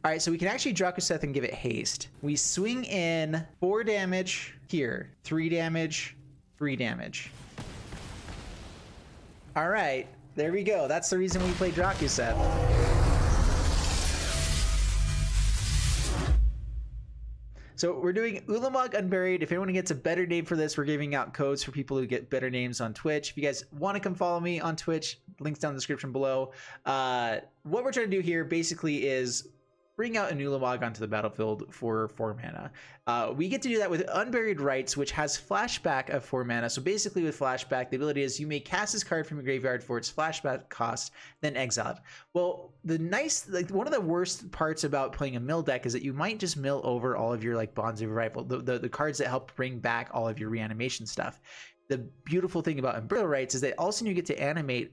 All right, so we can actually Drakuseth and give it haste. We swing in 4 damage here, 3 damage, 3 damage. All right, there we go. That's the reason we play Drakuseth. So we're doing ULAMOG Unburied. If anyone gets a better name for this, we're giving out codes for people who get better names on Twitch. If you guys want to come follow me on Twitch, links down in the description below. What we're trying to do here basically is bring out a ULAMOG onto the battlefield for 4 mana. We get to do that with Unburied Rites, which has Flashback of 4 mana. So basically with Flashback, the ability is you may cast this card from your graveyard for its Flashback cost, then exile it. Well, one of the worst parts about playing a mill deck is that you might just mill over all of your like Bonds of Revival, the cards that help bring back all of your reanimation stuff. The beautiful thing about Unburied Rites is that also you get to animate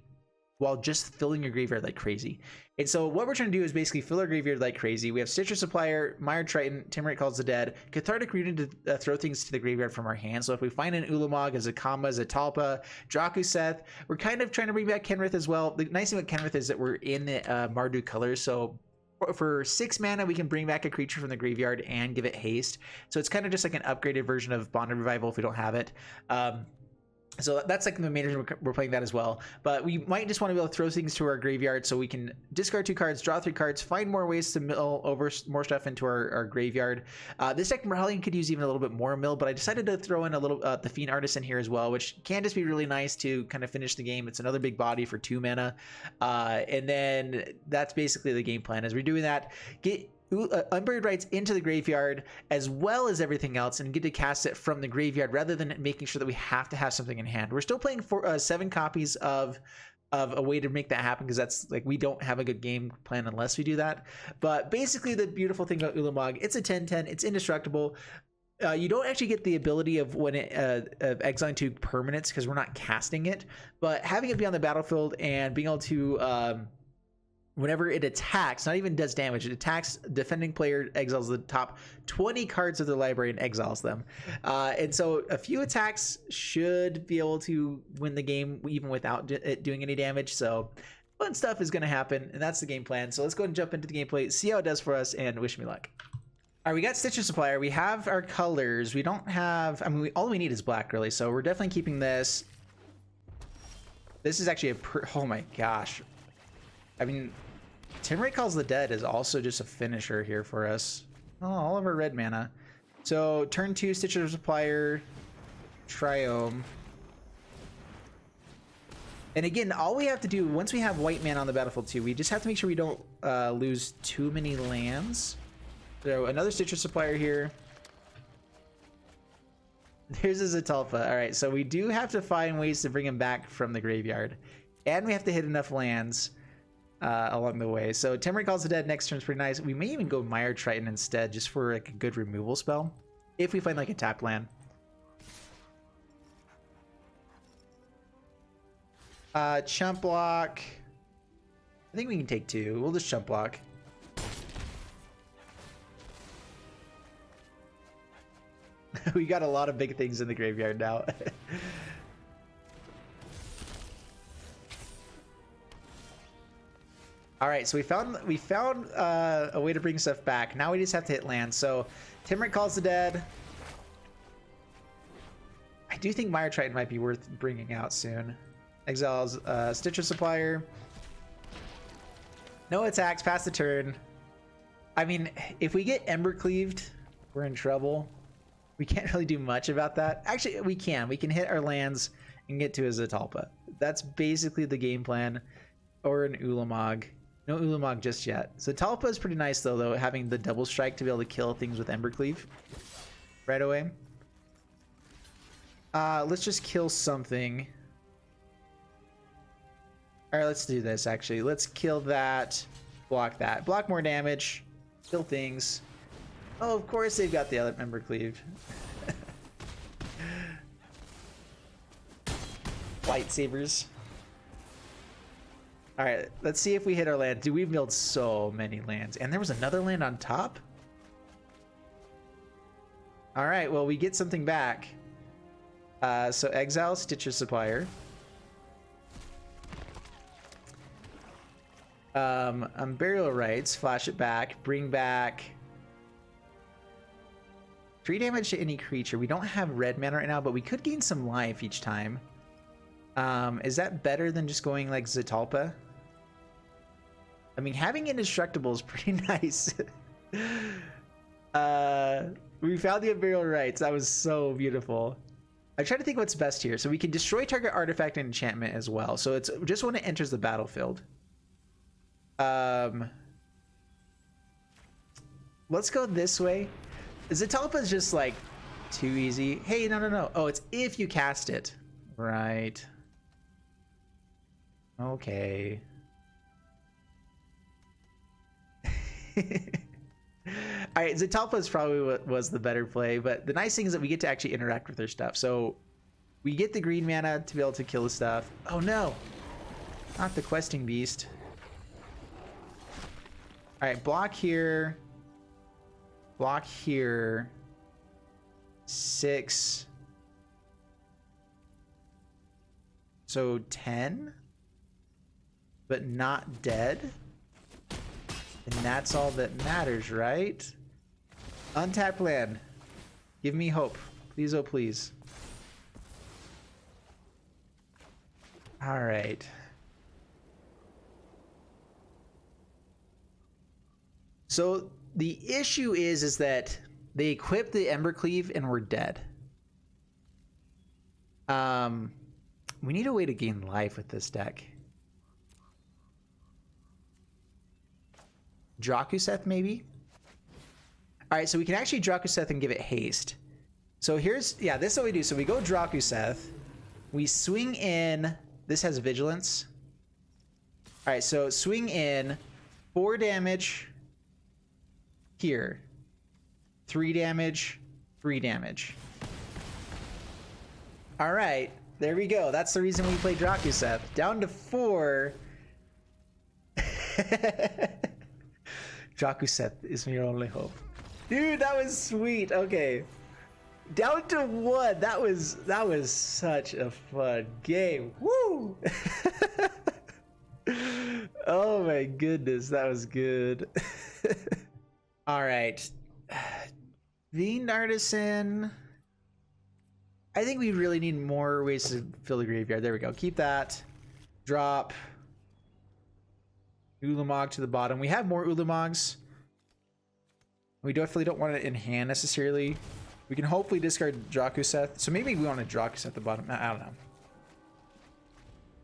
while just filling your graveyard like crazy. And so what we're trying to do is basically fill our graveyard like crazy. We have Stitcher Supplier, Mired Triton, Timorite Calls the Dead, Cathartic Rune to throw things to the graveyard from our hand. So if we find an ULAMOG, a Zakama, a Talpa, Drakuseth, we're kind of trying to bring back Kenrith as well. The nice thing about Kenrith is that we're in the Mardu colors, so for 6 mana we can bring back a creature from the graveyard and give it haste. So it's kind of just like an upgraded version of Bond of Revival if we don't have it. So that's like the main reason we're playing that as well. But we might just want to be able to throw things to our graveyard so we can discard 2 cards, draw 3 cards, find more ways to mill over more stuff into our graveyard. This deck probably could use even a little bit more mill, but I decided to throw in a little the Fiend Artisan here as well, which can just be really nice to kind of finish the game. It's another big body for 2 mana. And then that's basically the game plan. As we're doing that, get Unburied Rites into the graveyard as well as everything else and get to cast it from the graveyard rather than making sure that we have to have something in hand. We're still playing for 7 copies of a way to make that happen, because that's like we don't have a good game plan unless we do that. But basically the beautiful thing about ULAMOG, it's a 10/10, it's indestructible. You don't actually get the ability of when it of exiling 2 permanents because we're not casting it, but having it be on the battlefield and being able to whenever it attacks, not even does damage, it attacks, defending player exiles the top 20 cards of the library and exiles them. And so a few attacks should be able to win the game even without it doing any damage. So fun stuff is going to happen, and that's the game plan. So let's go and jump into the gameplay, see how it does for us, and wish me luck. All right, we got Stitcher Supplier. We have our colors. We don't have, I mean, all we need is black, really. So we're definitely keeping this. This is actually oh my gosh. I mean, Timorite Calls the Dead is also just a finisher here for us. Oh, all of our red mana. So turn 2, Stitcher Supplier, Triome. And again, all we have to do, once we have white mana on the battlefield too, we just have to make sure we don't lose too many lands. So another Stitcher Supplier here. There's a Zatalpa. All right, so we do have to find ways to bring him back from the graveyard. And we have to hit enough lands along the way. So Timorite Calls the Dead next turn is pretty nice. We may even go Mired Triton instead, just for like a good removal spell, if we find like a tapped land. Chump Block. I think we can take 2. We'll just Chump Block. We got a lot of big things in the graveyard now. All right, so we found a way to bring stuff back. Now we just have to hit land. So Timorite Calls the Dead. I do think Mired Triton might be worth bringing out soon. Exiles Stitcher Supplier. No attacks, pass the turn. I mean, if we get Ember Cleaved, we're in trouble. We can't really do much about that. Actually, we can. We can hit our lands and get to a Zatalpa. That's basically the game plan. Or an ULAMOG. No ULAMOG just yet. Zatalpa is pretty nice though, having the double strike to be able to kill things with Embercleave right away. Let's just kill something. All right, let's do this actually. Let's kill that, block that. Block more damage, kill things. Oh, of course they've got the other Embercleave. Lightsabers. All right, let's see if we hit our land. Dude, we've milled so many lands. And there was another land on top? All right, well, we get something back. So exile Stitcher Supplier. Burial Rites, flash it back, bring back 3 damage to any creature. We don't have red mana right now, but we could gain some life each time. Is that better than just going like Zetalpa? I mean, having indestructible is pretty nice. We found the Imperial Rites. That was so beautiful. I try to think what's best here. So we can destroy target artifact and enchantment as well. So it's just when it enters the battlefield. Let's go this way. Zetalpa is just like too easy. Hey, no. Oh, it's if you cast it. Right. Okay. All right, Zetalpa is probably what was the better play, but the nice thing is that we get to actually interact with their stuff. So we get the green mana to be able to kill the stuff. Oh no, not the questing beast. All right, block here. Block here. 6. So 10, but not dead. And that's all that matters, right? Untap land. Give me hope. Please, oh please. All right. So the issue is that they equip the Embercleave and we're dead. We need a way to gain life with this deck. Drakuseth, maybe? All right, so we can actually Drakuseth and give it haste. So here's, yeah, this is what we do. So we go Drakuseth. We swing in. This has vigilance. All right, so swing in. 4 damage here. 3 damage. 3 damage. All right, there we go. That's the reason we play Drakuseth. Down to 4. Drakuseth is your only hope. Dude, that was sweet. Okay. Down to 1. That was such a fun game. Woo! Oh my goodness, that was good. All right. Fiend Artisan. I think we really need more ways to fill the graveyard. There we go. Keep that. Drop. ULAMOG to the bottom. We have more ULAMOGs. We definitely don't want it in hand necessarily. We can hopefully discard Drakuseth. So maybe we want to Drakuseth at the bottom. I don't know.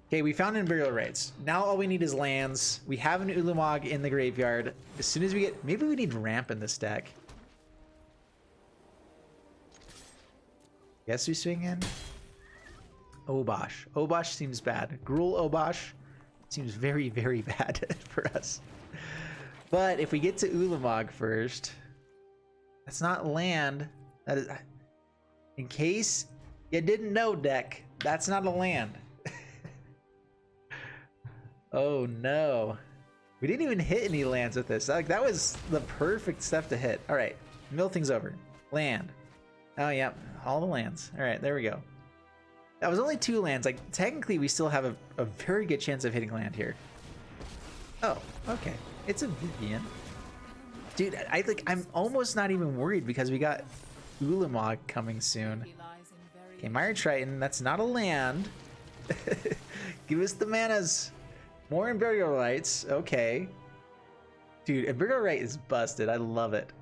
Okay, we found Imperial Rites. Now all we need is lands. We have an ULAMOG in the graveyard. As soon as we get... Maybe we need ramp in this deck. Guess we swing in? Obosh. Obosh seems bad. Gruul Obosh seems very, very bad for us. But if we get to ULAMOG first... That's not land. That is... In case you didn't know, deck, that's not a land. Oh no. We didn't even hit any lands with this. Like, that was the perfect stuff to hit. Alright, mill things over. Land. Oh yeah, all the lands. Alright, there we go. That was only 2 lands. Like, technically we still have a very good chance of hitting land here. Oh, okay. It's a Vivian. Dude, I'm almost not even worried because we got ULAMOG coming soon. Okay, Mire Triton, that's not a land. Give us the manas. More Imperial Rites, okay. Dude, Imperial Rite is busted. I love it.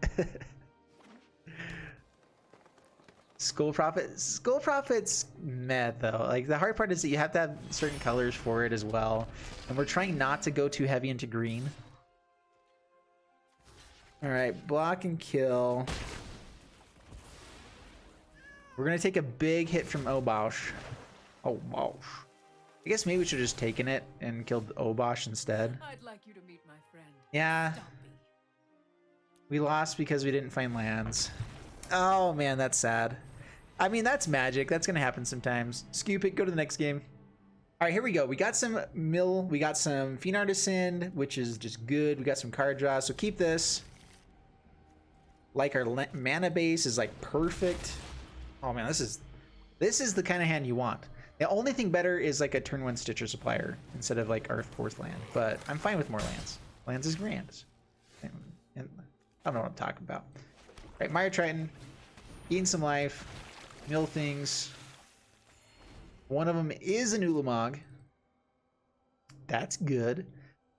Skull Prophet. Skull Prophet's meh though. Like, the hard part is that you have to have certain colors for it as well. And we're trying not to go too heavy into green. Alright, block and kill. We're gonna take a big hit from Obosh. Obosh. I guess maybe we should have just taken it and killed Obosh instead. I'd like you to meet my friend. Yeah. We lost because we didn't find lands. Oh man, that's sad. I mean, that's magic. That's gonna happen sometimes. Scoop it, go to the next game. All right, here we go. We got some mill, we got some Fiend Artisan, which is just good. We got some card draw, so keep this. Like, our mana base is like perfect. Oh man, this is the kind of hand you want. The only thing better is like a turn 1 Stitcher Supplier instead of like our 4th land, but I'm fine with more lands. Lands is grand. And I don't know what I'm talking about. All right, Mire Triton, gain some life, mill things. One of them is an ULAMOG. That's good.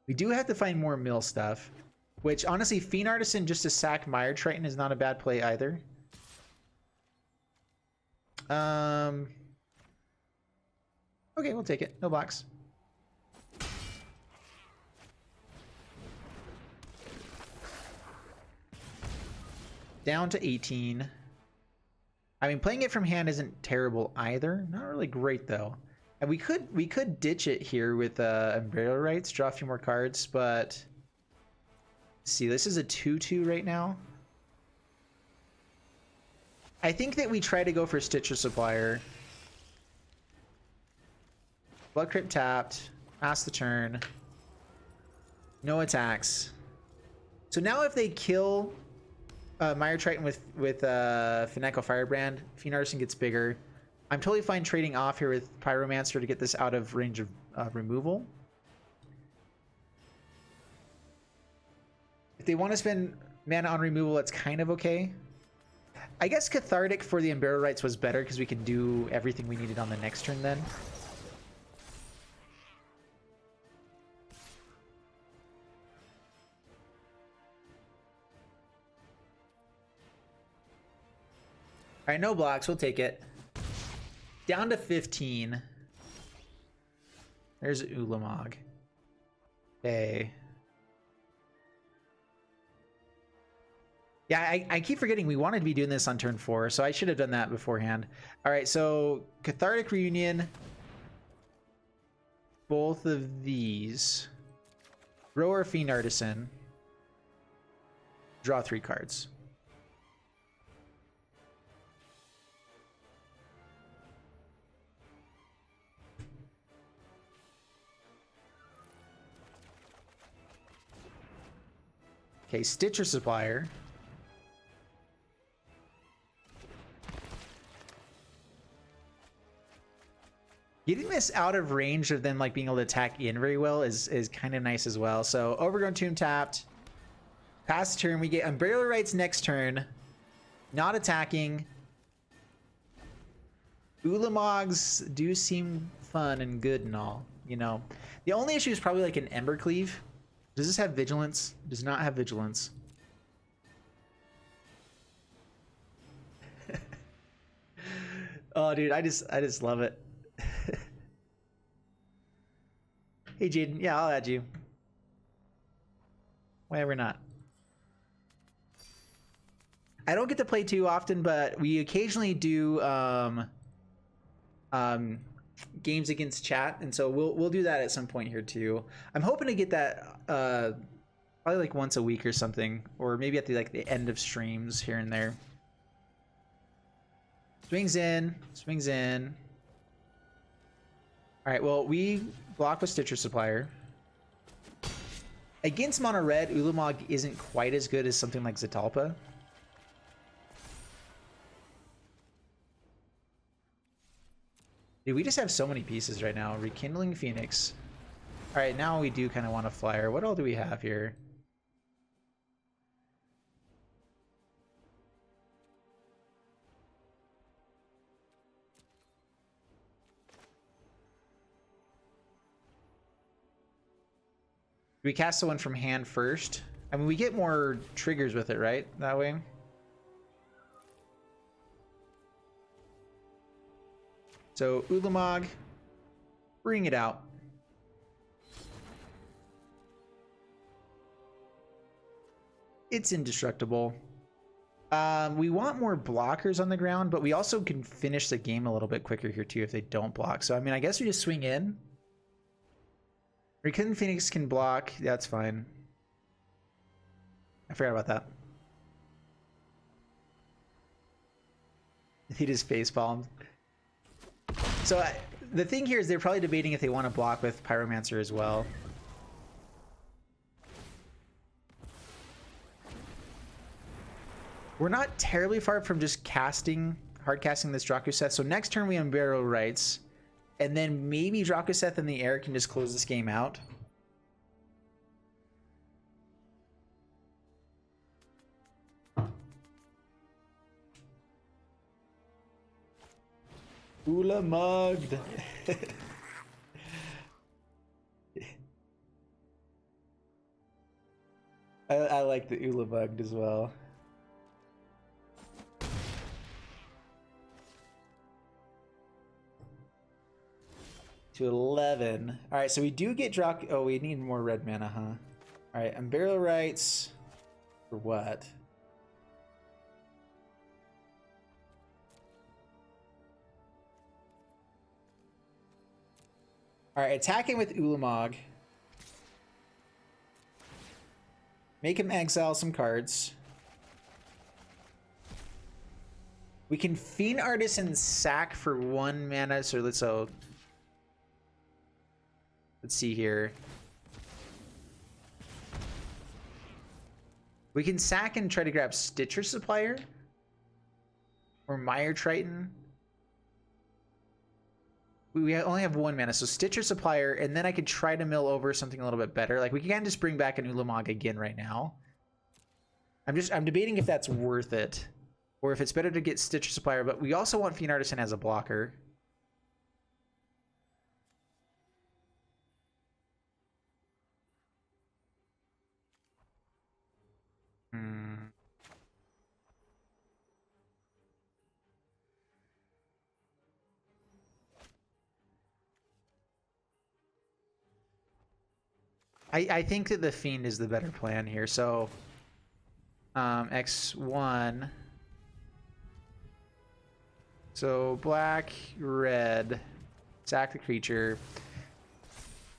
We do have to find more mill stuff, which honestly, Fiend Artisan just to sack Mire Triton is not a bad play either. Okay, we'll take it. No blocks. Down to 18. I mean, playing it from hand isn't terrible either. Not really great though. And we could ditch it here with Umbrella Rights, draw a few more cards, but see, this is a 2/2 right now. I think that we try to go for Stitcher Supplier. Blood Crypt tapped, pass the turn. No attacks. So now if they kill Mire Triton with Financial Firebrand, Fiend Artisan gets bigger. I'm totally fine trading off here with Pyromancer to get this out of range of removal. If they want to spend mana on removal, that's kind of okay. I guess Cathartic for the Umbrella Rights was better because we can do everything we needed on the next turn then. All right, no blocks. We'll take it. Down to 15. There's ULAMOG. Okay. Yeah, I keep forgetting we wanted to be doing this on turn 4, so I should have done that beforehand. All right, so Cathartic Reunion. Both of these. Rower Fiend Artisan. Draw 3 cards. Okay, Stitcher Supplier. Getting this out of range of them like being able to attack in very well is kind of nice as well. So Overgrown Tomb tapped. Pass the turn. We get Umbrella Rights next turn. Not attacking. ULAMOGs do seem fun and good and all, you know. The only issue is probably like an Embercleave. Does this have Vigilance? Does not have Vigilance. Oh, dude, I just love it. Hey, Jaden. Yeah, I'll add you. Why ever not? I don't get to play too often, but we occasionally do games against chat, and so we'll do that at some point here too. I'm hoping to get that probably like once a week or something, or maybe at the end of streams here and there. Swings in, swings in. All right, well, we block with Stitcher Supplier. Against mono red, ULAMOG isn't quite as good as something like Zetalpa. Dude, we just have so many pieces right now. Rekindling Phoenix. All right, now we do kind of want a flyer. What all do we have here? We cast the one from hand first. I mean, we get more triggers with it, right? That way. So ULAMOG, bring it out. It's indestructible. We want more blockers on the ground, but we also can finish the game a little bit quicker here too if they don't block. So I mean, I guess we just swing in. Rekindling Phoenix can block. That's fine. I forgot about that. He just facepalmed. So the thing here is they're probably debating if they want to block with Pyromancer as well. We're not terribly far from just hard casting this Draku set. So next turn we Umbrella Rights. And then maybe Drakoseth in the air can just close this game out. Ula-mugged. I like the ula-mugged as well. To 11. All right, so we do get Drak. Oh, we need more red mana, huh? All right, Unburial Rites for what? All right, attacking with ULAMOG. Make him exile some cards. We can Fiend Artisan sack for 1 mana, so let's see here. We can sack and try to grab Stitcher Supplier or Mire Triton. We only have 1 mana, so Stitcher Supplier, and then I could try to mill over something a little bit better. Like we can just bring back an ULAMOG again right now. I'm debating if that's worth it, or if it's better to get Stitcher Supplier. But we also want Fiend Artisan as a blocker. I think that the Fiend is the better plan here. So X1. So black, red, sack the creature,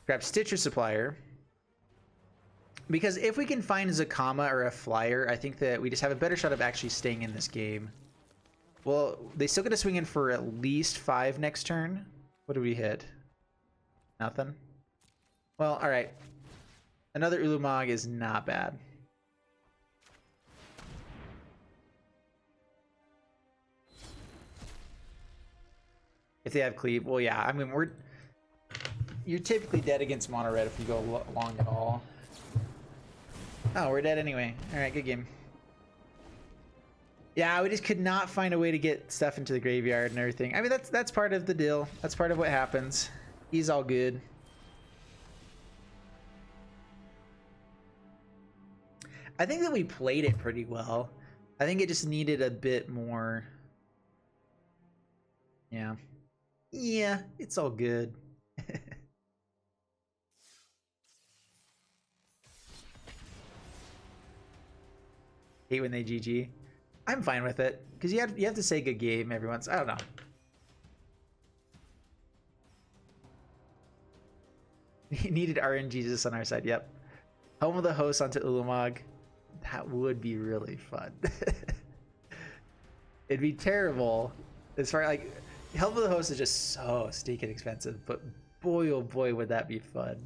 grab Stitcher Supplier. Because if we can find Zakama or a flyer, I think that we just have a better shot of actually staying in this game. Well, they still get to swing in for at least 5 next turn. What do we hit? Nothing? Well, alright. Another ULAMOG is not bad. If they have cleave, well, yeah. I mean, you're typically dead against mono red if you go long at all. Oh, we're dead anyway. All right, good game. Yeah, we just could not find a way to get stuff into the graveyard and everything. I mean, that's part of the deal. That's part of what happens. He's all good. I think that we played it pretty well. I think it just needed a bit more. Yeah. Yeah, it's all good. Hate when they GG. I'm fine with it because you have to say good game every once. I don't know. Needed RNGesus on our side. Yep. Home of the host onto ULAMOG. That would be really fun. It'd be terrible as far like Help of the Host is just so stinking expensive, but boy oh boy would that be fun.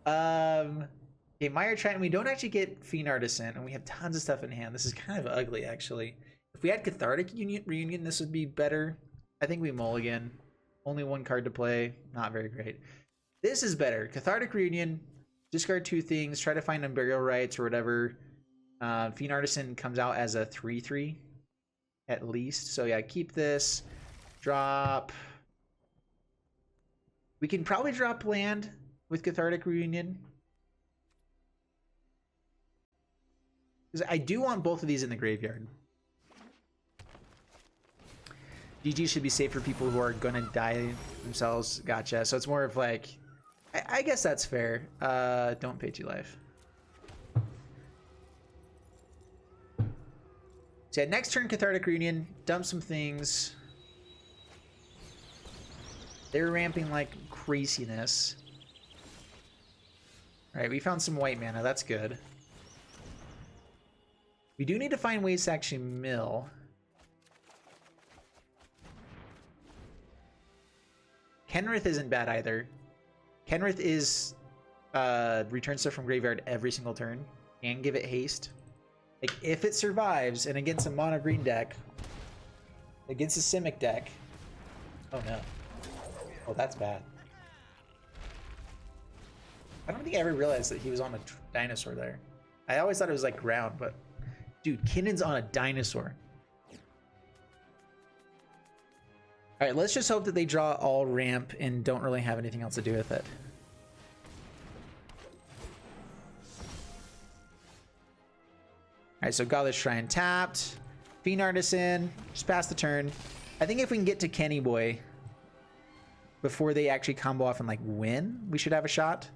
Okay, Mire Triton, we don't actually get Fiend Artisan, and we have tons of stuff in hand. This is kind of ugly, actually. If we had Cathartic Reunion, this would be better. I think we mulligan. Only 1 card to play. Not very great. This is better. Cathartic Reunion, discard 2 things, try to find Unburial Rites or whatever. Fiend Artisan comes out as a 3/3 at least. So yeah, keep this. Drop. We can probably drop land with Cathartic Reunion. Because I do want both of these in the graveyard. GG should be safe for people who are gonna die themselves. Gotcha. So it's more of like, I guess that's fair. Don't pay 2 life. So yeah, next turn Cathartic Reunion, dump some things. They're ramping like craziness. Alright, we found some white mana, that's good. We do need to find ways to actually mill. Kenrith isn't bad either. Kenrith is return stuff from graveyard every single turn and give it haste. Like if it survives and against a mono green deck, against a Simic deck, Oh no. Oh, that's bad. I don't think I ever realized that he was on a dinosaur there. I always thought it was like ground, but dude, Kinnon's on a dinosaur. All right, let's just hope that they draw all ramp and don't really have anything else to do with it. All right, so Godless Shrine tapped. Fiend Artisan, just pass the turn. I think if we can get to Kenny Boy before they actually combo off and like win, we should have a shot.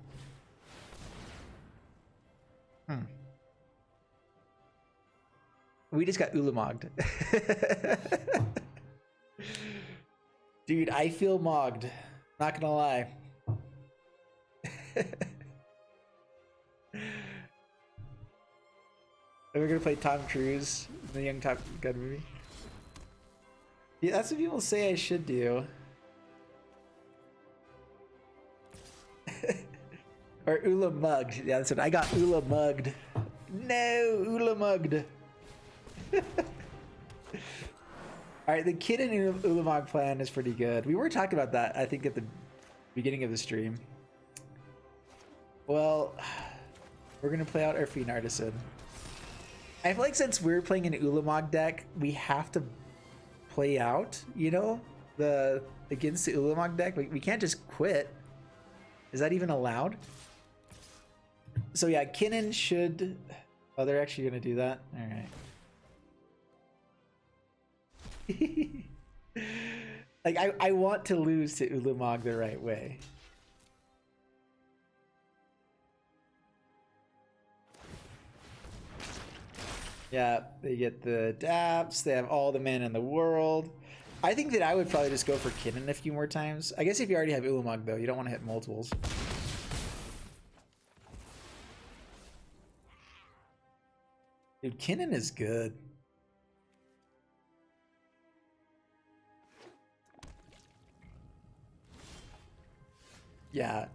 We just got ula-mugged. Dude, I feel mogged. Not gonna lie. We're gonna play Tom Cruise in the Young Top Gun movie. Yeah, that's what people say I should do. Or ula-mugged. Yeah, that's what I got. Ula-mugged. No, ula-mugged. Alright, the kid in ula-mug plan is pretty good. We were talking about that, I think, at the beginning of the stream. Well, we're gonna play out our Fiend Artisan. I feel like since we're playing an ula-mug deck, we have to play out, you know, against the ula-mug deck. We can't just quit. Is that even allowed? So yeah, Kinnan should... Oh, they're actually gonna do that? Alright. Like, I want to lose to ula-mug the right way. Yeah, they get the daps, they have all the mana in the world. I think that I would probably just go for Kinnan a few more times. I guess if you already have ula-mug though, you don't want to hit multiples. Dude, Kinnan is good. Yeah.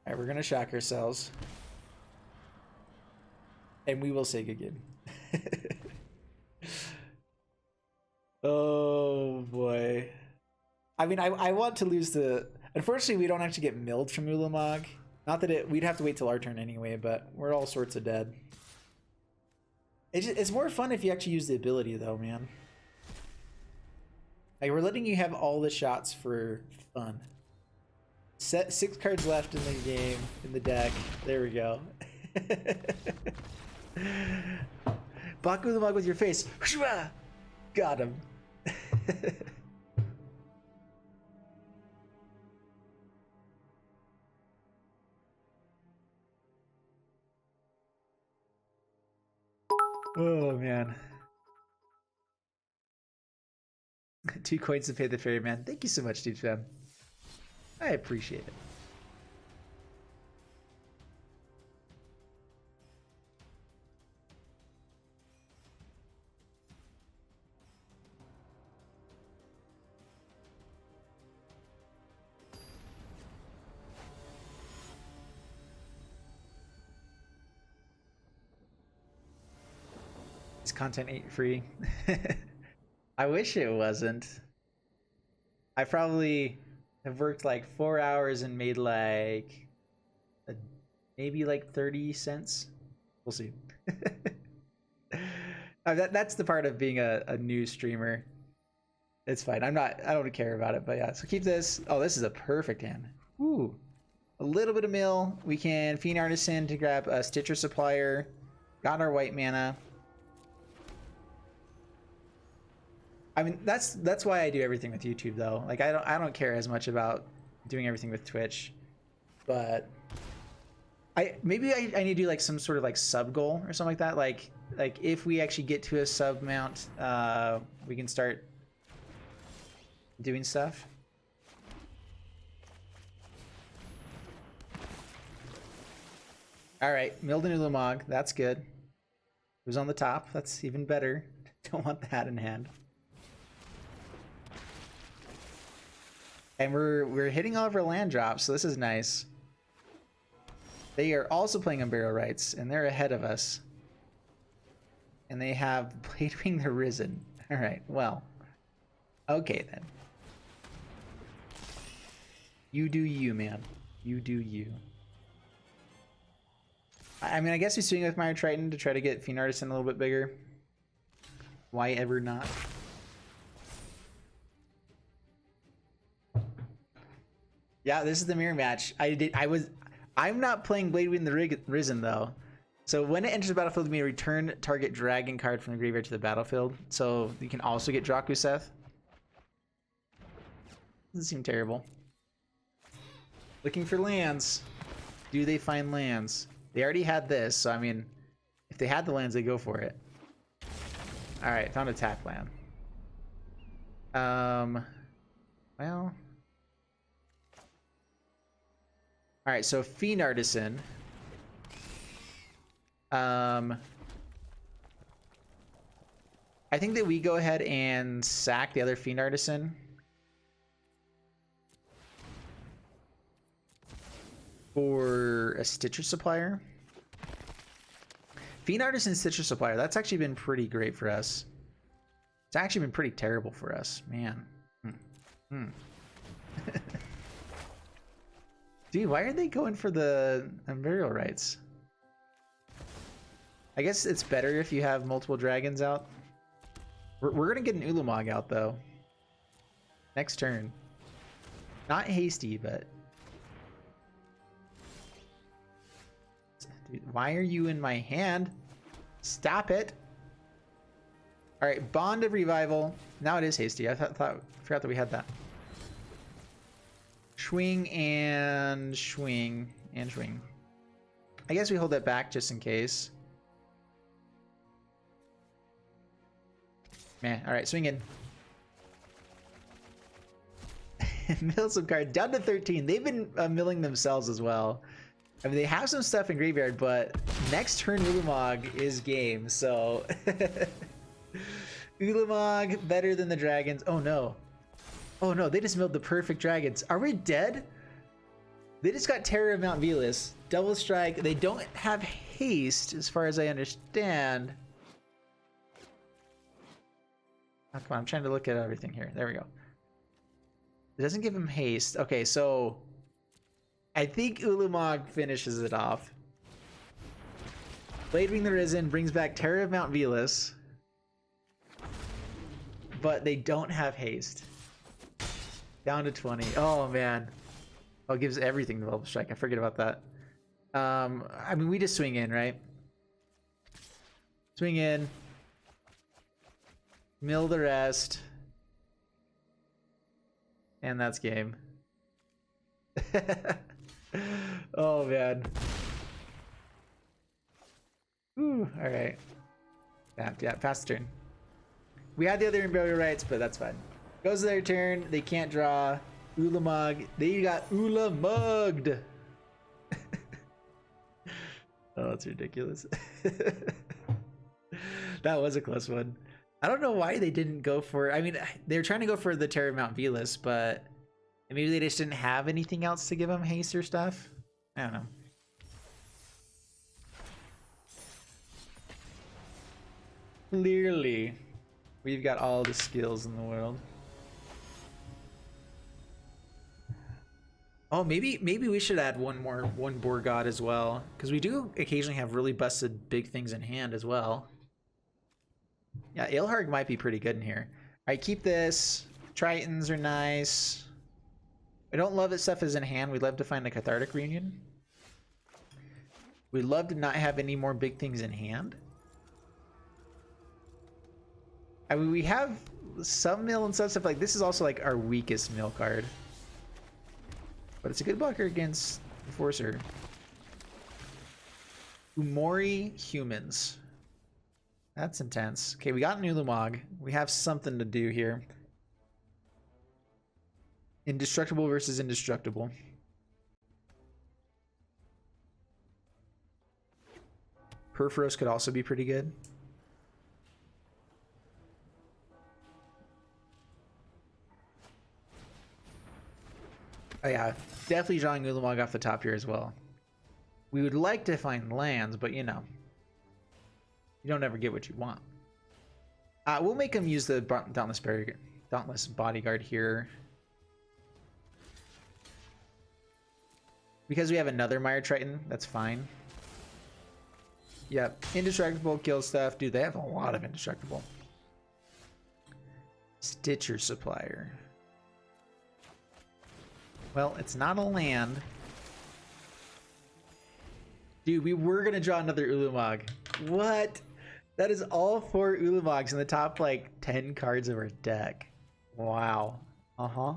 Alright, we're gonna shock ourselves. And we will say good game. Oh boy. I mean, I want to lose the... Unfortunately, we don't actually get milled from ula-mug. Not that we'd have to wait till our turn anyway, but we're all sorts of dead. It's more fun if you actually use the ability though, man. Like, we're letting you have all the shots for fun. 6 cards left in the game, in the deck. There we go. Block ula-mug with your face. Got him. Oh man. 2 coins to pay the ferryman. Thank you so much, dude fam. I appreciate it. This content ain't free. I wish it wasn't. I probably have worked like 4 hours and made like maybe like 30 cents. We'll see. That's the part of being a new streamer. It's fine. I don't care about it, but yeah. So keep this. Oh, this is a perfect hand. Ooh. A little bit of mill. We can Fiend Artisan to grab a Stitcher Supplier. Got our white mana. I mean, that's why I do everything with YouTube though. Like I don't care as much about doing everything with Twitch, but maybe I need to do like some sort of like sub goal or something like that. Like if we actually get to a sub mount, we can start doing stuff. All right, Milden ula-mug, that's good. It was on the top. That's even better. Don't want that in hand. And we're hitting all of our land drops, so this is nice. They are also playing Unburial Rites, and they're ahead of us. And they have Bladewing the Risen. Alright, well. Okay then. You do you, man. You do you. I mean, I guess we swing with Mire Triton to try to get Fiend Artisan a little bit bigger. Why ever not? Yeah, this is the mirror match. I'm not playing Bladewing the Risen though. So when it enters the battlefield, you may return target dragon card from the graveyard to the battlefield. So you can also get Drakuseth. Doesn't seem terrible. Looking for lands. Do they find lands? They already had this, so I mean, if they had the lands, they go for it. All right, found a tap land. Well. All right, so Fiend Artisan. I think that we go ahead and sack the other Fiend Artisan. For a Stitcher Supplier. Fiend Artisan Stitcher Supplier, that's actually been pretty great for us. It's actually been pretty terrible for us, man. Dude, why are they going for the Burial Rites? I guess it's better if you have multiple dragons out. We're gonna get an ULAMOG out though. Next turn. Not hasty, but... Dude, why are you in my hand? Stop it. All right, Bond of Revival. Now it is hasty. I forgot that we had that. Swing and swing and swing. I guess we hold that back just in case. Man, all right, swing in. Mill some cards down to 13. They've been milling themselves as well. I mean, they have some stuff in graveyard, but next turn ULAMOG is game, so... ULAMOG better than the dragons. Oh no. Oh no, they just milled the perfect dragons. Are we dead? They just got Terror of Mount Velas. Double strike. They don't have haste, as far as I understand. Oh, come on, I'm trying to look at everything here. There we go. It doesn't give him haste. Okay, so... I think ULAMOG finishes it off. Bladewing the Risen brings back Terror of Mount Velas. But they don't have haste. Down to 20. Oh, man. Oh, it gives everything the Double Strike. I forget about that. I mean, we just swing in, right? Swing in. Mill the rest. And that's game. Oh man. Ooh, all right. Yeah, pass the turn. We had the other Burial Rites, but that's fine. Goes to their turn. They can't draw. ULAMOG. They got ula-mugged. Oh, that's ridiculous. That was a close one. I don't know why they didn't go for... I mean, they were trying to go for the Terror of Mount Velas, but maybe they just didn't have anything else to give them haste or stuff. I don't know. Clearly, we've got all the skills in the world. Oh, maybe we should add one Boar God as well, because we do occasionally have really busted big things in hand as well. Yeah, Ilharg might be pretty good in here. All right, keep this. Tritons are nice. I don't love that stuff is in hand. We'd love to find a Cathartic Reunion. We'd love to not have any more big things in hand. I mean, we have some mill and stuff like this is also like our weakest mill card. But it's a good blocker against Enforcer. Umori Humans. That's intense. Okay, we got an ULAMOG. We have something to do here. Indestructible versus indestructible. Perforos could also be pretty good. Oh yeah, definitely drawing ULAMOG off the top here as well. We would like to find lands, but you know. You don't ever get what you want. We'll make him use the Dauntless Bodyguard here. Because we have another Mire Triton, that's fine. Yep, indestructible, kill stuff. Dude, they have a lot of indestructible. Stitcher Supplier. Well, it's not a land. Dude, we were gonna draw another ULAMOG. What? That is all 4 ULAMOGs in the top like 10 cards of our deck. Wow. Uh-huh.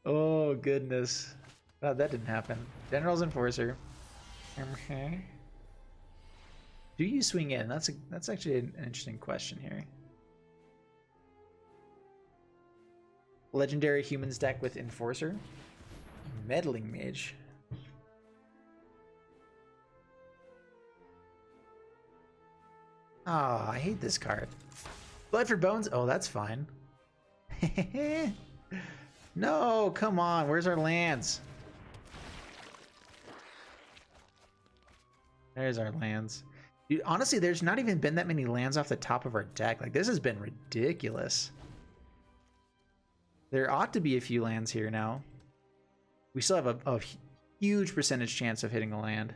Oh goodness. Wow, that didn't happen. General's Enforcer. Okay. Do you swing in? That's actually an interesting question here. Legendary Humans deck with Enforcer. Meddling Mage. Oh, I hate this card. Blood for Bones? Oh, that's fine. No, come on. Where's our lands? There's our lands. Dude, honestly, there's not even been that many lands off the top of our deck. Like, this has been ridiculous. There ought to be a few lands here now. We still have a huge percentage chance of hitting a land.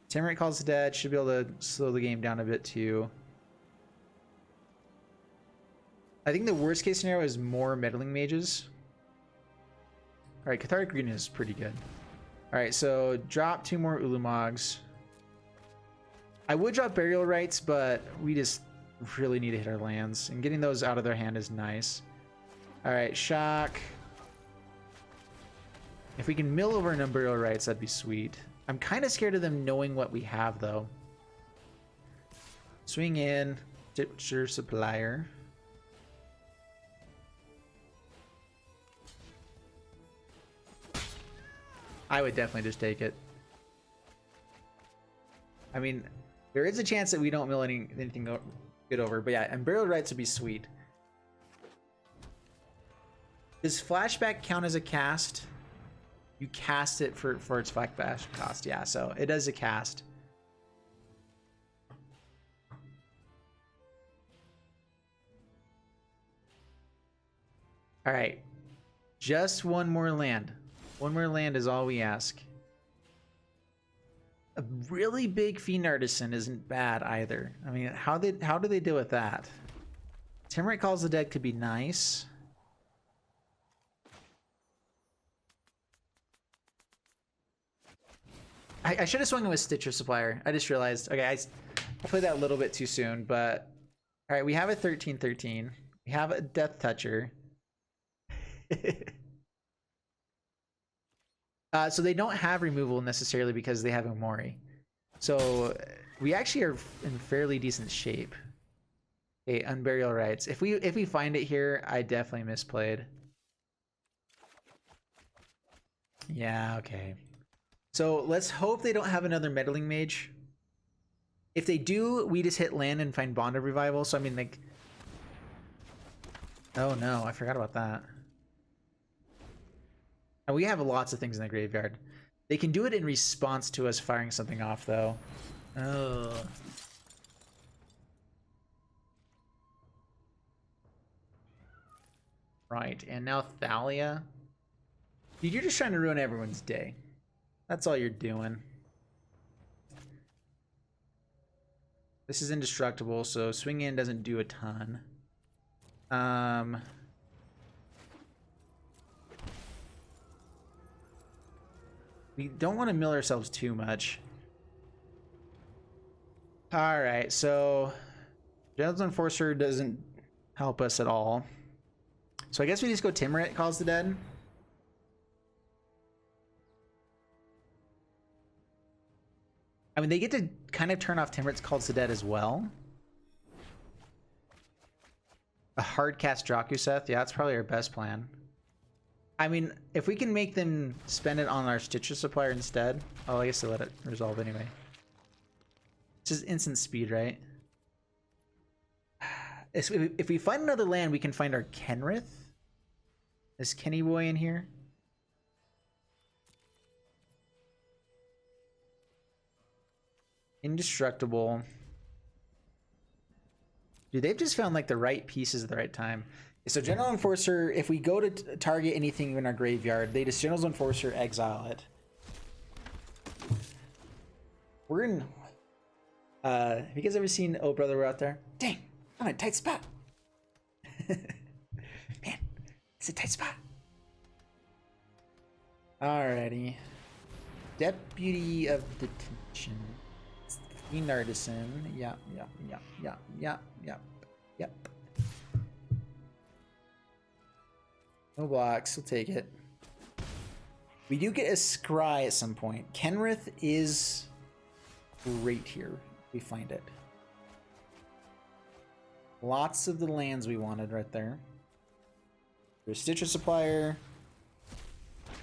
Timorate Calls the Dead. Should be able to slow the game down a bit too. I think the worst case scenario is more Meddling Mages. Alright, Cathartic Green is pretty good. Alright, so drop 2 more ULAMOGs. I would drop Burial Rites, but we just really need to hit our lands. And getting those out of their hand is nice. Alright, Shock. If we can mill over an Burial Rites, that'd be sweet. I'm kind of scared of them knowing what we have, though. Swing in. Stitcher Supplier. I would definitely just take it. I mean, there is a chance that we don't mill anything good over, but yeah, and Burial Rites would be sweet. Does Flashback count as a cast? You cast it for its flashback cost, yeah, so it does a cast. All right, just one more land. One more land is all we ask. A really big Fiend Artisan isn't bad either. I mean, how do they deal with that? Timorate Calls the Dead could be nice. I should have swung in with Stitcher Supplier. I just realized. Okay, I played that a little bit too soon, but all right, we have a 13/13. We have a Death Toucher. So they don't have removal necessarily because they have Omori. So we actually are in fairly decent shape. Okay, Unburial Rites. If we find it here, I definitely misplayed. Yeah, okay. So let's hope they don't have another Meddling Mage. If they do, we just hit land and find Bond of Revival. So I mean, like, oh no, I forgot about that. And we have lots of things in the graveyard. They can do it in response to us firing something off, though. Oh. Right, and now Thalia. Dude, you're just trying to ruin everyone's day. That's all you're doing. This is indestructible, so swing in doesn't do a ton. We don't want to mill ourselves too much. Alright, so General's Enforcer doesn't help us at all. So I guess we just go Timorate Calls the Dead. I mean, they get to kind of turn off Timorate Calls the Dead as well. A hard cast Drakuseth, yeah, that's probably our best plan. I mean, if we can make them spend it on our Stitcher Supplier instead. Oh, I guess they let it resolve anyway. It's just instant speed, right? If we find another land, we can find our Kenrith. Is Kenny Boy in here? Indestructible. Dude, they've just found like the right pieces at the right time. So General Enforcer, if we go to target anything in our graveyard, they just General Enforcer exile it. We're in... have you guys ever seen Oh Brother We're Out There? Dang, I'm in a tight spot. Man, it's a tight spot. Alrighty. Deputy of Detention. Fiend Artisan. Yep. No blocks, we'll take it. We do get a scry at some point. Kenrith is great here. We find it. Lots of the lands we wanted right there. There's Stitcher Supplier.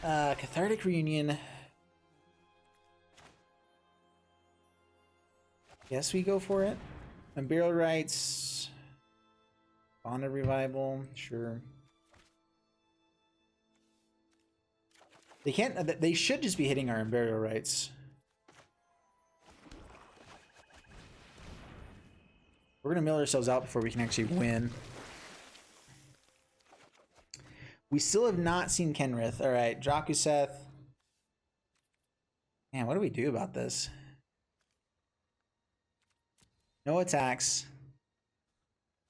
Cathartic Reunion. Guess we go for it. And Burial Rites. Bond of Revival. Sure. They can't. They should just be hitting our Burial Rites. We're gonna mill ourselves out before we can actually win. We still have not seen Kenrith. All right, Drakuseth. Man, what do we do about this? No attacks.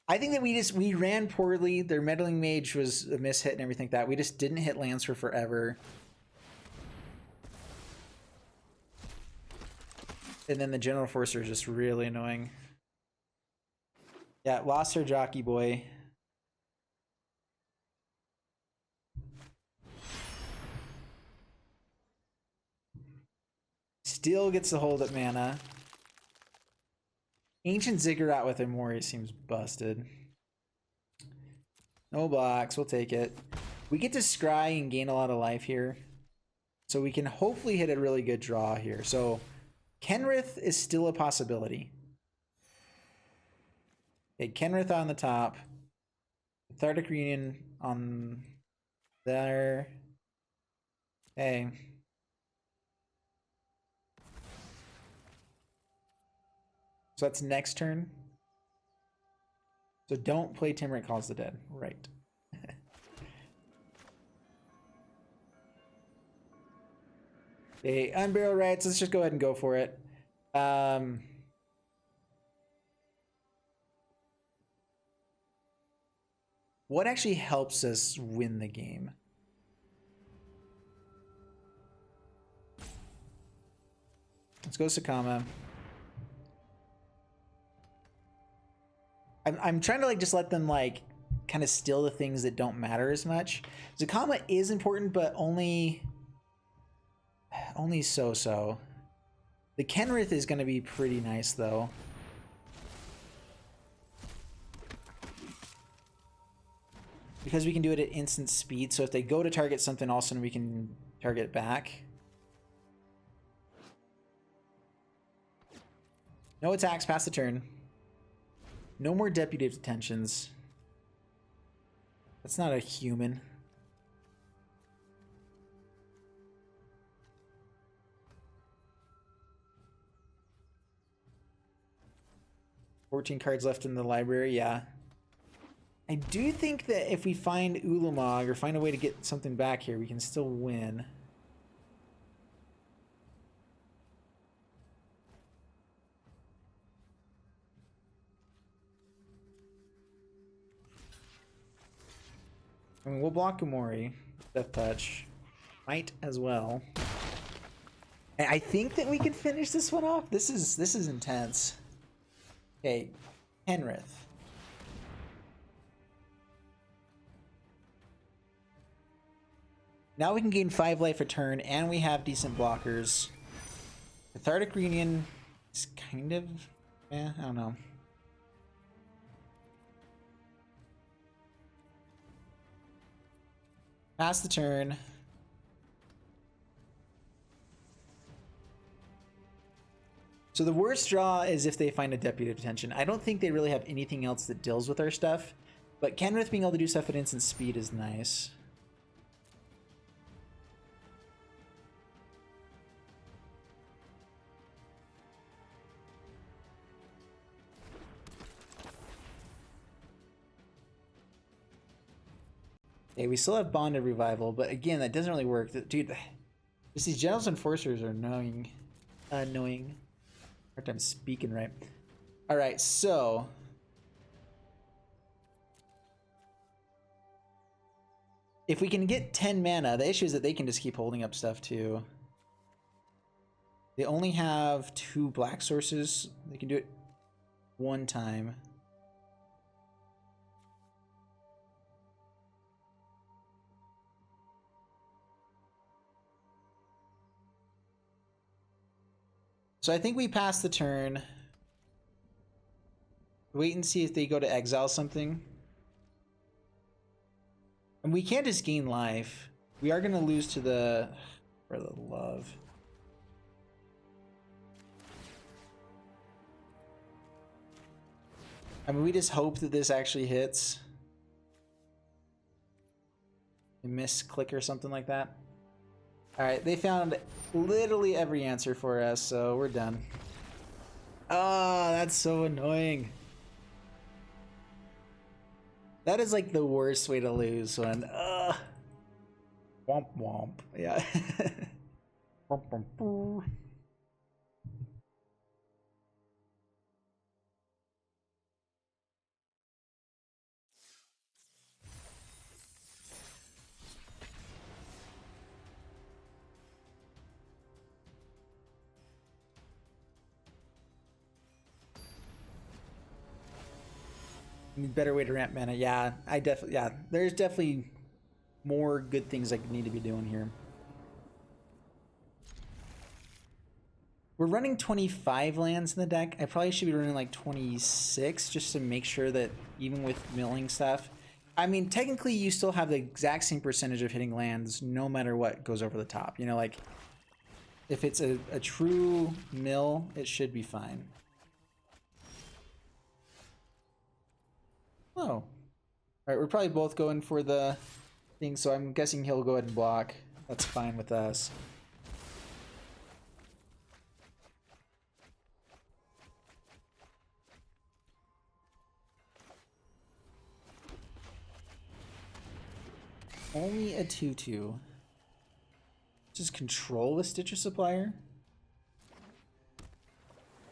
I think that we ran poorly. Their Meddling Mage was a miss hit and everything like that. We just didn't hit lands for forever. And then the General Enforcer is just really annoying. Yeah, lost her Jockey Boy. Still gets the hold at mana. Ancient Ziggurat with Amori seems busted. No blocks, we'll take it. We get to scry and gain a lot of life here. So we can hopefully hit a really good draw here. So Kenrith is still a possibility. Okay, Kenrith on the top. Cathartic Reunion on there. Hey. So that's next turn. So don't play Timeric Calls the Dead. Right. Okay, Unburial Rights. Let's just go ahead and go for it. What actually helps us win the game? Let's go Sakama. I'm trying to like just let them like kind of steal the things that don't matter as much. Zakama is important, but only so. The Kenrith is going to be pretty nice though. Because we can do it at instant speed, so if they go to target something, all of a sudden we can target it back. No attacks past the turn. No more Deputy of Detentions. That's not a human. $14 cards left in the library, yeah. I do think that if we find ULAMOG or find a way to get something back here, we can still win. I mean, we'll block Amori. Death Touch. Might as well. And I think that we can finish this one off. This is intense. Okay, Kenrith. Now we can gain 5 life a turn, and we have decent blockers. Cathartic Reunion is kind of... I don't know. Pass the turn. So the worst draw is if they find a Deputy of Detention. I don't think they really have anything else that deals with our stuff, but Kenrith being able to do stuff at instant speed is nice. Okay, we still have Bonded Revival, but again, that doesn't really work. Dude, just these Generals Enforcers are annoying. Annoying. Hard time speaking right. Alright, so... if we can get 10 mana, the issue is that they can just keep holding up stuff too. They only have 2 black sources. They can do it one time. So I think we pass the turn. Wait and see if they go to exile something. And we can't just gain life. We are going to lose to the... for the love. I mean, we just hope that this actually hits. A misclick or something like that. Alright, they found literally every answer for us, so we're done. Oh, that's so annoying. That is like the worst way to lose when, womp womp, yeah. Womp womp. Better way to ramp mana. Yeah, there's definitely more good things I need to be doing here. We're running 25 lands in the deck. I probably should be running like 26 just to make sure that even with milling stuff, I mean, technically you still have the exact same percentage of hitting lands no matter what goes over the top. You know, like if it's a true mill, it should be fine. Oh. All right, we're probably both going for the thing, so I'm guessing he'll go ahead and block. That's fine with us. Only a 2/2. Just control the Stitcher Supplier.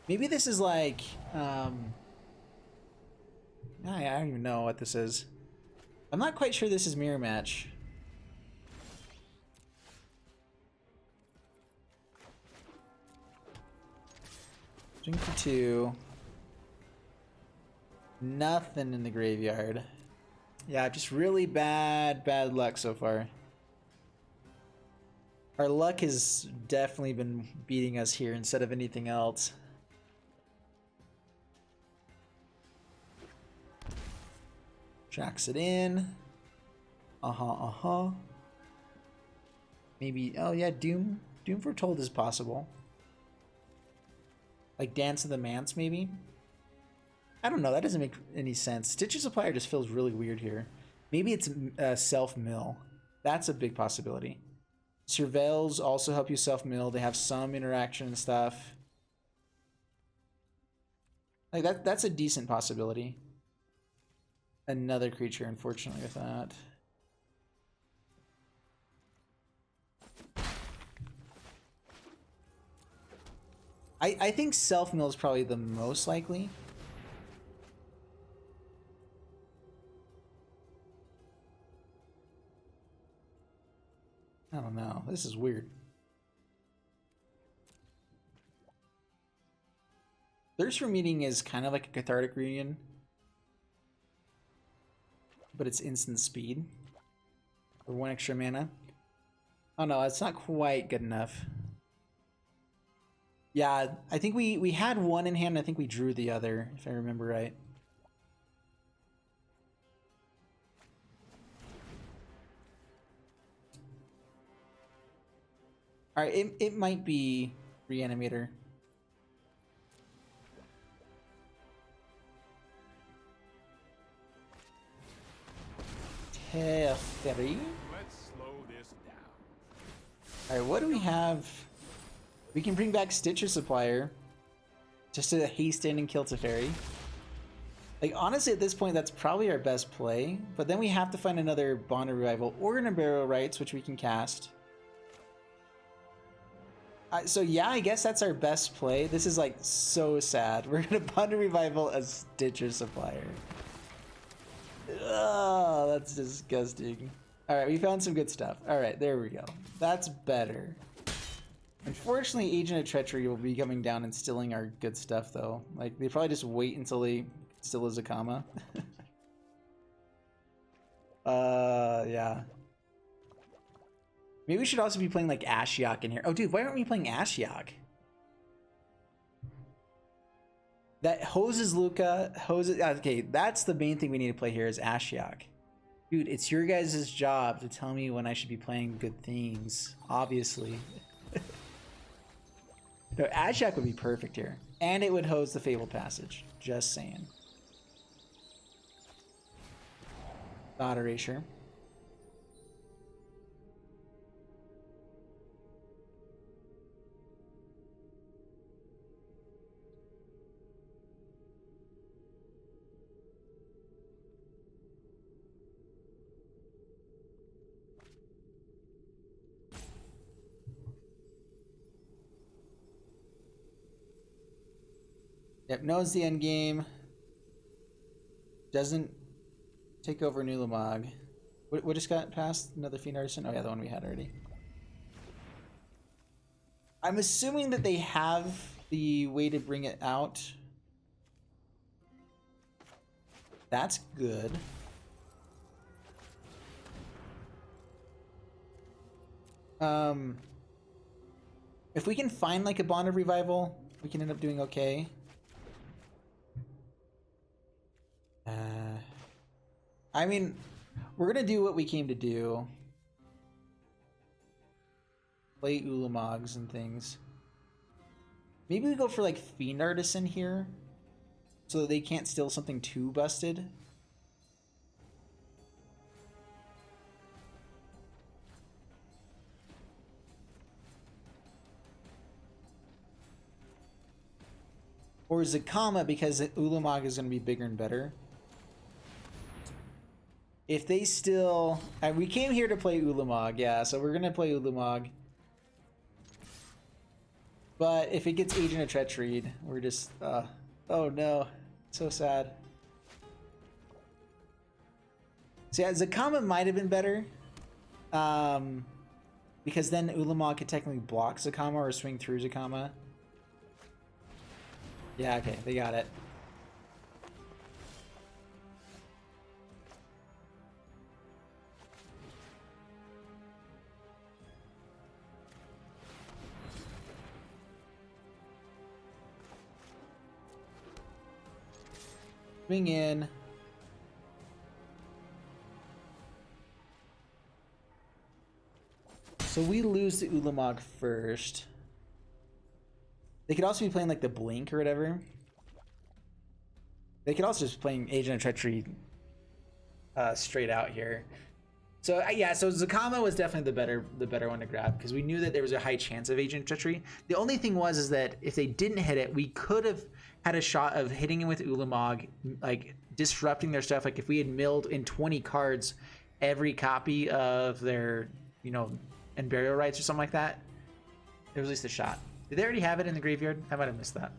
Maybe this is like, I don't even know what this is. I'm not quite sure this is Mirror Match. Drink for 2. Nothing in the graveyard. Yeah, just really bad luck so far. Our luck has definitely been beating us here instead of anything else. Tracks it in. Maybe, oh yeah, Doom Foretold is possible. Like Dance of the Manse, maybe? I don't know, that doesn't make any sense. Stitcher Supplier just feels really weird here. Maybe it's self-mill. That's a big possibility. Surveils also help you self-mill. They have some interaction and stuff. Like that's a decent possibility. Another creature, unfortunately, with that. I think self-mill is probably the most likely. I don't know. This is weird. Thirst for Meeting is kind of like a Cathartic Reunion, but it's instant speed for 1 extra mana. Oh no, it's not quite good enough. Yeah, I think we had one in hand. I think we drew the other, if I remember right. All right, it might be Reanimator. Teferi. Let's slow this down. All right, what do we have? We can bring back Stitcher Supplier just to haste in and kill Teferi. Like, honestly, at this point, that's probably our best play. But then we have to find another Bond of Revival or an Unburial Rites, which we can cast. So yeah, I guess that's our best play. This is like so sad. We're gonna Bond of Revival a Stitcher Supplier. Oh, that's disgusting. All right, we found some good stuff. All right, there we go. That's better. Unfortunately, Agent of Treachery will be coming down and stealing our good stuff, though. Like, they probably just wait until they steal a Zakama. Yeah. Maybe we should also be playing, like, Ashiok in here. Oh, dude, why aren't we playing Ashiok? That hoses Luca, hoses... Okay, that's the main thing we need to play here is Ashiok. Dude, it's your guys' job to tell me when I should be playing good things, obviously. No, Ashiok would be perfect here. And it would hose the Fabled Passage. Just saying. Thought Erasure. Yep, knows the end game. Doesn't take over ULAMOG. What just got passed? Another Fiend Artisan? Oh yeah, the one we had already. I'm assuming that they have the way to bring it out. That's good. If we can find like a Bond of Revival, we can end up doing okay. I mean, we're gonna do what we came to do. Play ULAMOGs and things. Maybe we go for like Fiend Artisan here, so that they can't steal something too busted. Or Zakama, because ULAMOG is gonna be bigger and better. If they still... we came here to play ULAMOG, yeah, so we're going to play ULAMOG. But if it gets Agent of Treachery, we're just... oh no, so sad. So yeah, Zakama might have been better. Because then ULAMOG could technically block Zakama or swing through Zakama. Yeah, okay, they got it. Swing in. So we lose the ULAMOG first. They could also be playing like the Blink or whatever. They could also just be playing Agent of Treachery straight out here. So yeah, so Zakama was definitely the better one to grab because we knew that there was a high chance of Agent of Treachery. The only thing is that if they didn't hit it, we could have had a shot of hitting him with ULAMOG, like disrupting their stuff. Like if we had milled in 20 cards every copy of their, you know, and Burial Rites or something like that, there was at least a shot. Did they already have it in the graveyard? I might have missed that.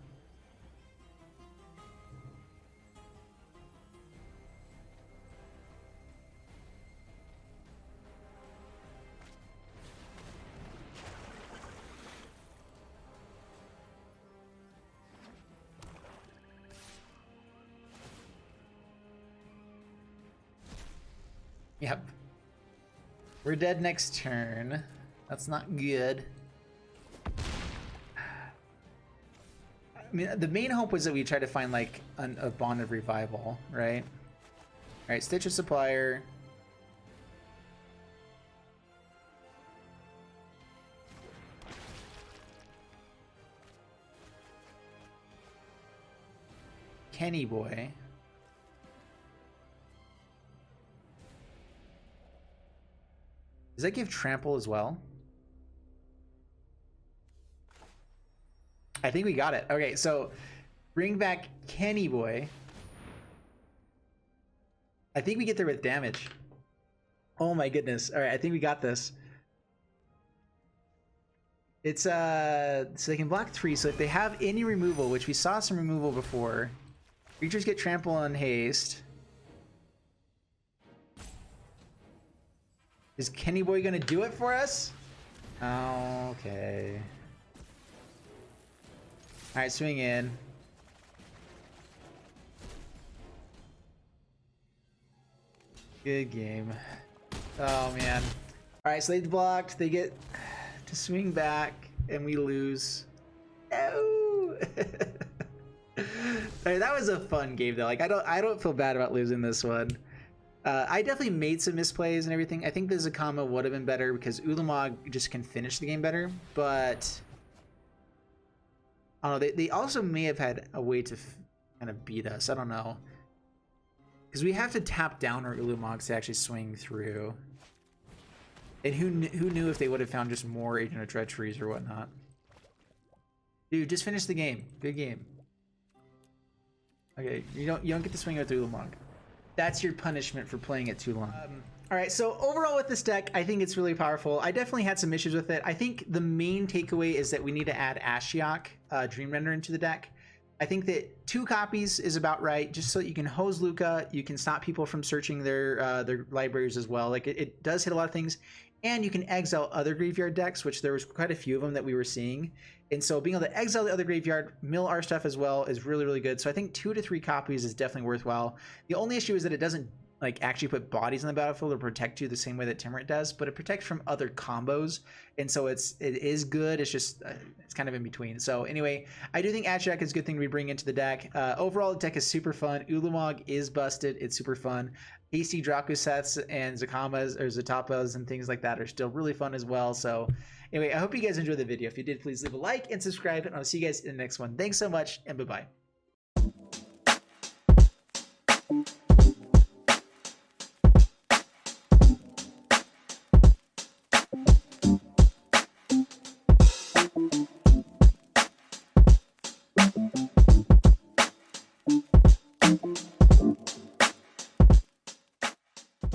Yep. We're dead next turn. That's not good. I mean, the main hope was that we try to find like a Bond of Revival, right? All right, Stitcher Supplier. Kenny Boy. Does that give Trample as well? I think we got it. Okay, so bring back Kenny Boy. I think we get there with damage. Oh my goodness. All right, I think we got this. It's so they can block 3, so if they have any removal, which we saw some removal before, creatures get trample on haste. Is Kenny Boy gonna do it for us? Okay. Alright, swing in. Good game. Oh man. Alright, so they blocked, they get to swing back, and we lose. No! Alright, that was a fun game though. Like I don't feel bad about losing this one. I definitely made some misplays and everything. I think the Zakama would have been better because ULAMOG just can finish the game better, but I don't know. They also may have had a way to kind of beat us. I don't know. Because we have to tap down our ULAMOGs to actually swing through. And who knew if they would have found just more Agent of Treacheries or whatnot. Dude, just finish the game. Good game. Okay, you don't get to swing with ULAMOG. That's your punishment for playing it too long. All right, so overall with this deck, I think it's really powerful. I definitely had some issues with it. I think the main takeaway is that we need to add Ashiok, Dream Render, into the deck. I think that 2 copies is about right, just so that you can hose Luca, you can stop people from searching their libraries as well. Like it does hit a lot of things, and you can exile other graveyard decks, which there was quite a few of them that we were seeing. And so being able to exile the other graveyard, mill our stuff as well is really, really good. So I think 2 to 3 copies is definitely worthwhile. The only issue is that it doesn't like actually put bodies on the battlefield or protect you the same way that Temeret does, but it protects from other combos, and so it is good. It's just it's kind of in between. So anyway, I do think Ashiok is a good thing to bring into the deck. Overall, the deck is super fun. ULAMOG is busted. It's super fun. AC Draku sets and Zakamas or Zatapas and things like that are still really fun as well. So anyway, I hope you guys enjoyed the video. If you did, please leave a like and subscribe, and I'll see you guys in the next one. Thanks so much, and bye-bye.